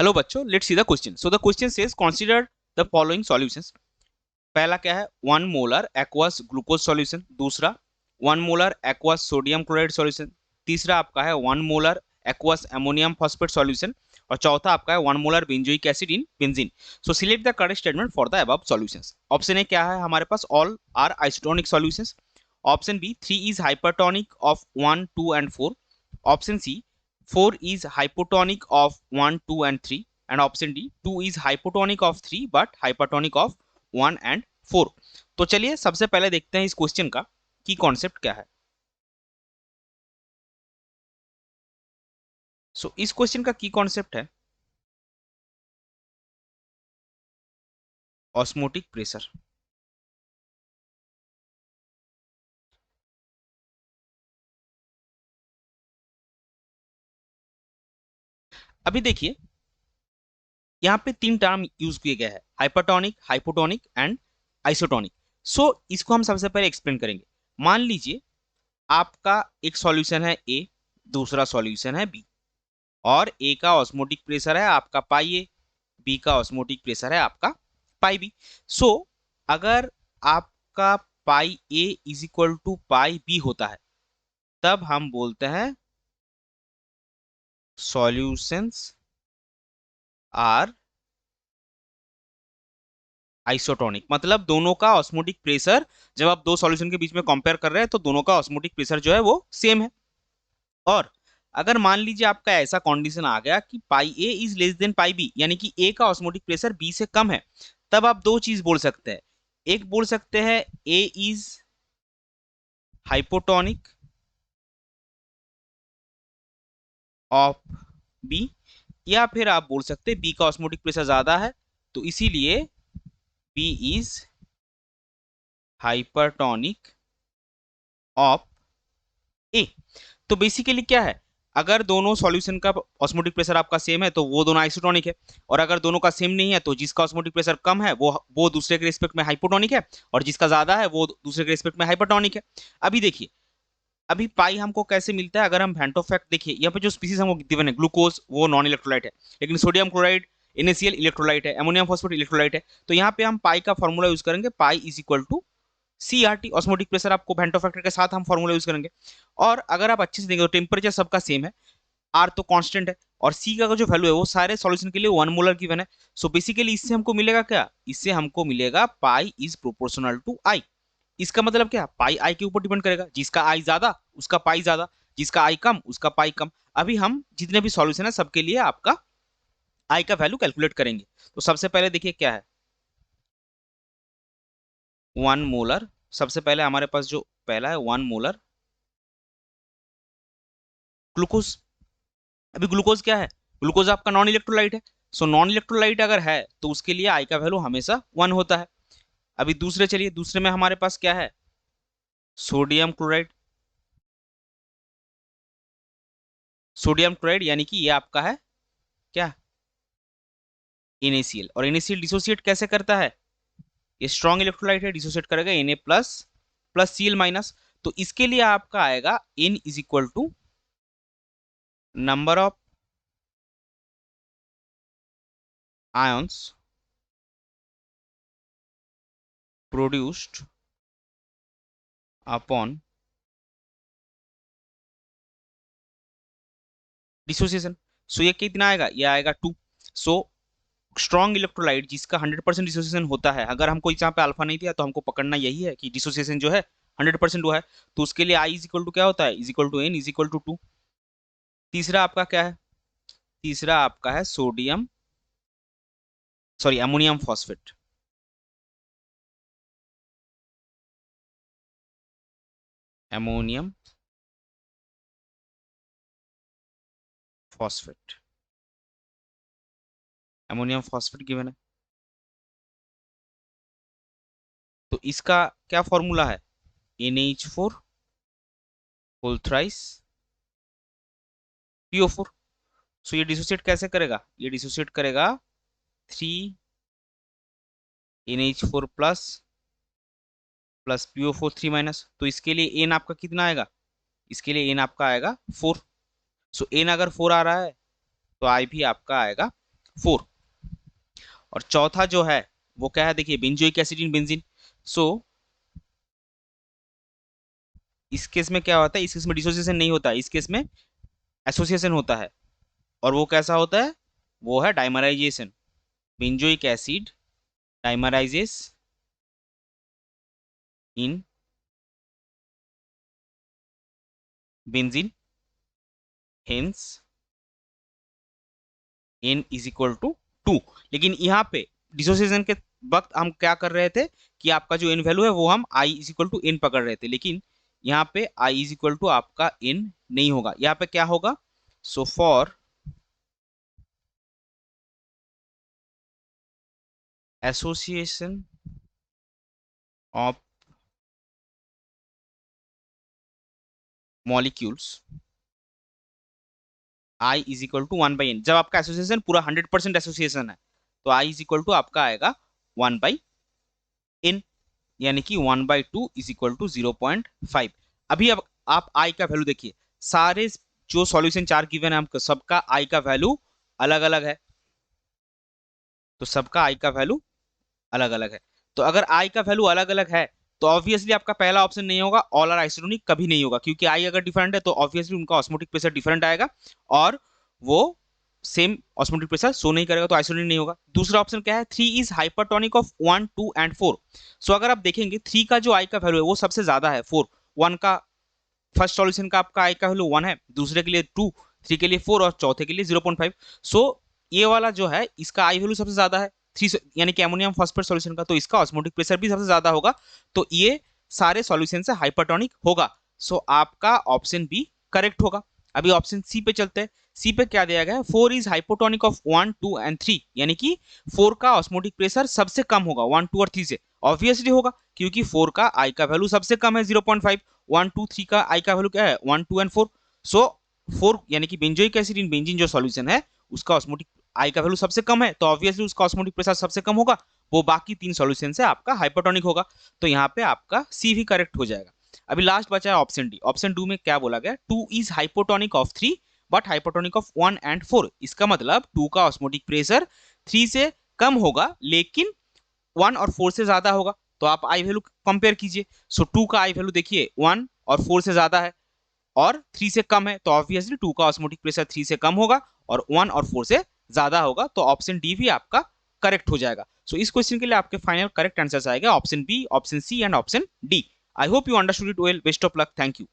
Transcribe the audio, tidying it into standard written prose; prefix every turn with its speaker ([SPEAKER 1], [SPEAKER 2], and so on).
[SPEAKER 1] Hello बच्चों, let's see the question. So the question says consider the following solutions. पहला क्या है, 1 molar aqueous glucose solution. दूसरा 1 molar aqueous sodium chloride solution. तीसरा आपका है 1 molar aqueous ammonium phosphate solution. और चौथा आपका है 1 molar benzoic acid in benzene. So select the correct statement for the above solutions. Option A क्या है हमारे पास, all are isotonic solutions. Option B 3 is hypertonic of 1 2 and 4। Option C 4 is hypotonic of 1 2 and 3, and option D 2 is hypotonic of 3 but hypertonic of 1 and 4। तो चलिए सबसे पहले देखते हैं इस क्वेश्चन का की कॉन्सेप्ट क्या है। इस क्वेश्चन का की कॉन्सेप्ट है ऑस्मोटिक प्रेशर। अभी देखिए यहाँ पे तीन टर्म यूज किए गए हैं, हाइपरटोनिक, हाइपोटोनिक एंड आइसोटोनिक। इसको हम सबसे पहले एक्सप्लेन करेंगे। मान लीजिए आपका एक सॉल्यूशन है ए, दूसरा सॉल्यूशन है बी, और ए का ऑस्मोटिक प्रेशर है आपका पाई ए, बी का ऑस्मोटिक प्रेशर है आपका पाई बी। सो अगर आपका pi A is equal to pi B होता है तब हम बोलते हैं सॉल्यूशंस आर आइसोटोनिक। मतलब दोनों का ऑस्मोटिक प्रेशर, जब आप दो सॉल्यूशन के बीच में कंपेयर कर रहे हैं तो दोनों का ऑस्मोटिक प्रेशर जो है वो सेम है। और अगर मान लीजिए आपका ऐसा कंडीशन आ गया कि pi A is less than pi B, यानी कि ए का ऑस्मोटिक प्रेशर बी से कम है, तब आप दो चीज बोल सकते हैं। एक बोल सकते हैं ए इज हाइपोटोनिक ऑफ बी, या फिर आप बोल सकते हैं बी का ऑस्मोटिक प्रेशर ज्यादा है तो इसीलिए बी इज हाइपरटोनिक ऑफ ए। तो बेसिकली क्या है, अगर दोनों सॉल्यूशन का ऑस्मोटिक प्रेशर आपका सेम है तो वो दोनों आइसोटोनिक है, और अगर दोनों का सेम नहीं है तो जिसका ऑस्मोटिक प्रेशर कम है वो दूसरे के रिस्पेक्ट में हाइपोटोनिक है, और जिसका ज्यादा है वो दूसरे के रिस्पेक्ट में हाइपरटोनिक है। अभी देखिए अभी पाई हमको कैसे मिलता है, अगर हम वेंटो फैक्ट देखिए यहाँ पे जो स्पीसीज हमको गिवन है, ग्लूकोज वो नॉन इलेक्ट्रोलाइट है, लेकिन सोडियम क्लोराइड NaCl इलेक्ट्रोलाइट है, अमोनियम फॉस्फेट इलेक्ट्रोलाइट है। तो यहाँ पे हम पाई का फॉर्मूला यूज करेंगे, pi is equal to CRT, osmotic pressure आपको वेंटो फैक्टर के साथ हम फॉर्मूला यूज करेंगे। और अगर आप अच्छे से देखें तो टेम्परेचर सबका सेम है, आर तो कांस्टेंट है, और सी का जो वैल्यू है वो सारे सॉल्यूशन के लिए 1 मोलर गिवन है। बेसिकली इससे हमको मिलेगा क्या, इससे हमको मिलेगा पाई इज प्रोपोर्शनल टू आई। इसका मतलब क्या, पाई आई के ऊपर डिपेंड करेगा, जिसका आई ज्यादा उसका पाई ज्यादा, जिसका आई कम उसका पाई कम। अभी हम जितने भी सॉल्यूशन है सबके लिए आपका आई का वैल्यू कैलकुलेट करेंगे। तो सबसे पहले देखिए क्या है 1 मोलर। सबसे पहले हमारे पास जो पहला है 1 मोलर ग्लूकोज। अभी ग्लूकोज क्या है, ग्लूकोज आपका नॉन इलेक्ट्रोलाइट है। नॉन इलेक्ट्रोलाइट अगर है तो उसके लिए आई का वैल्यू हमेशा 1 होता है। अभी दूसरे चलिए, दूसरे में हमारे पास क्या है, सोडियम क्लोराइड। सोडियम क्लोराइड यानी कि ये आपका है क्या, NaCl। और NaCl डिसोसिएट कैसे करता है, ये स्ट्रॉन्ग इलेक्ट्रोलाइट है, डिसोसिएट करेगा Na plus plus Cl minus. तो इसके लिए आपका आएगा N is equal to number of ions produced upon dissociation. ये कितना आएगा, ये आएगा 2। सो स्ट्रॉन्ग इलेक्ट्रोलाइट जिसका 100% डिसोसिएशन होता है, अगर हमको यहाँ पे अल्फा नहीं दिया तो हमको पकड़ना यही है कि डिसोसिएशन जो है 100% हुआ है, तो उसके लिए आई इज इक्वल टू क्या होता है, is equal to N is equal to 2। तीसरा आपका क्या है, तीसरा आपका है sodium sorry ammonium phosphate. Ammonium phosphate, ammonium phosphate given है। तो इसका क्या फॉर्मूला है, NH4 होल थ्राइस PO4। ये डिसोसिएट कैसे करेगा, ये डिसोसिएट करेगा 3 NH4 plus plus PO4 3 minus. तो इसके लिए N आपका कितना आएगा, इसके लिए N आपका आएगा 4। N अगर 4 आ रहा है तो I भी आपका आएगा 4। और चौथा जो है वो क्या है, देखिए बेंजोइक एसिड इन बेंजीन। सो इस केस में क्या होता है, इस केस में डिसोसिएशन नहीं होता है, इस केस में एसोसिएशन होता है। और वो कैसा होता है, वो है dimerization. Benzoic acid dimerizes in benzene, hence n is equal to 2। लेकिन यहाँ पे डिसोसिएशन के वक्त हम क्या कर रहे थे कि आपका जो n वैल्यू है वो हम i is equal to n पकड़ रहे थे, लेकिन यहाँ पे i इज इक्वल टू आपका n नहीं होगा। यहाँ पे क्या होगा, so for association of molecules i is equal to 1/n। जब आपका एसोसिएशन पूरा 100% एसोसिएशन है तो i इज इक्वल टू आपका आएगा 1/n, यानी कि 1/2 इज इक्वल टू 0.5। अभी अब आप i का वैल्यू देखिए, सारे जो सॉल्यूशन चार गिवन है हमको सबका i का वैल्यू अलग अलग है, तो सबका i का वैल्यू अलग अलग है। तो अगर i का वैल्यू अलग अलग है तो ऑब्वियसली आपका पहला ऑप्शन नहीं होगा, ऑल आर आइसोटोनिक कभी नहीं होगा, क्योंकि i अगर डिफरेंट है तो ऑब्वियसली उनका ऑस्मोटिक प्रेशर डिफरेंट आएगा और वो सेम ऑस्मोटिक प्रेशर शो नहीं करेगा, तो आइसोटोनिक नहीं होगा। दूसरा ऑप्शन क्या है, 3 इज हाइपरटोनिक ऑफ 1, 2 एंड 4। सो अगर आप देखेंगे 3 का जो i का वैल्यू है वो सबसे ज्यादा है 4, 1 का फर्स्ट सॉल्यूशन का आपका i का वैल्यू 1 है, दूसरे के लिए 2, 3 के लिए 4 और चौथे के लिए 0.5। सो ये वाला जो है इसका i वैल्यू सबसे ज्यादा है 3, यानी कि अमोनियम फॉस्फेट सॉल्यूशन का, तो इसका ऑस्मोटिक प्रेशर भी सबसे ज्यादा होगा, तो ये सारे सॉल्यूशन से हाइपरटोनिक होगा। सो आपका ऑप्शन बी करेक्ट होगा। अभी ऑप्शन सी पे चलते हैं। सी पे क्या दिया गया है, 4 इज हाइपोटोनिक ऑफ 1, 2 एंड 3, यानी कि 4 का ऑस्मोटिक प्रेशर सबसे कम होगा 1, 2 और 3 से। ऑब्वियसली होगा क्योंकि 4 का i का वैल्यू सबसे कम है 0.5, 1, 2, 3 का i का वैल्यू क्या है 1, 2 एंड 4। सो 4 यानी कि बेंजोइक एसिड इन बेंजीन जो सॉल्यूशन है उसका ऑस्मोटिक i का वैल्यू सबसे कम है, तो ऑब्वियसली उसका ऑस्मोटिक प्रेशर सबसे कम होगा, वो बाकी तीन सॉल्यूशन से आपका हाइपरटोनिक होगा। तो यहाँ पे आपका सी भी करेक्ट हो जाएगा। अभी लास्ट बचा है ऑप्शन डी। ऑप्शन 2 में क्या बोला गया, 2 is hypotonic of 3 but hypotonic of 1 and 4। इसका मतलब 2 का ऑस्मोटिक प्रेशर 3 से कम होगा लेकिन 1 और 4 से ज्यादा होगा। तो आप आई वैल्यू कंपेयर कीजिए। सो 2 का आई वैल्यू देखिए 1 और 4 से ज्यादा है और 3 से कम है, तो ऑब्वियसली 2 का ऑस्मोटिक प्रेशर 3 से कम होगा और 1 और 4 से ज्यादा होगा, तो ऑप्शन डी भी आपका करेक्ट हो जाएगा। सो इस क्वेश्चन के लिए आपके फाइनल करेक्ट आंसर आएगा option B, option C and option D. I hope you understood it well. Best of luck. Thank you.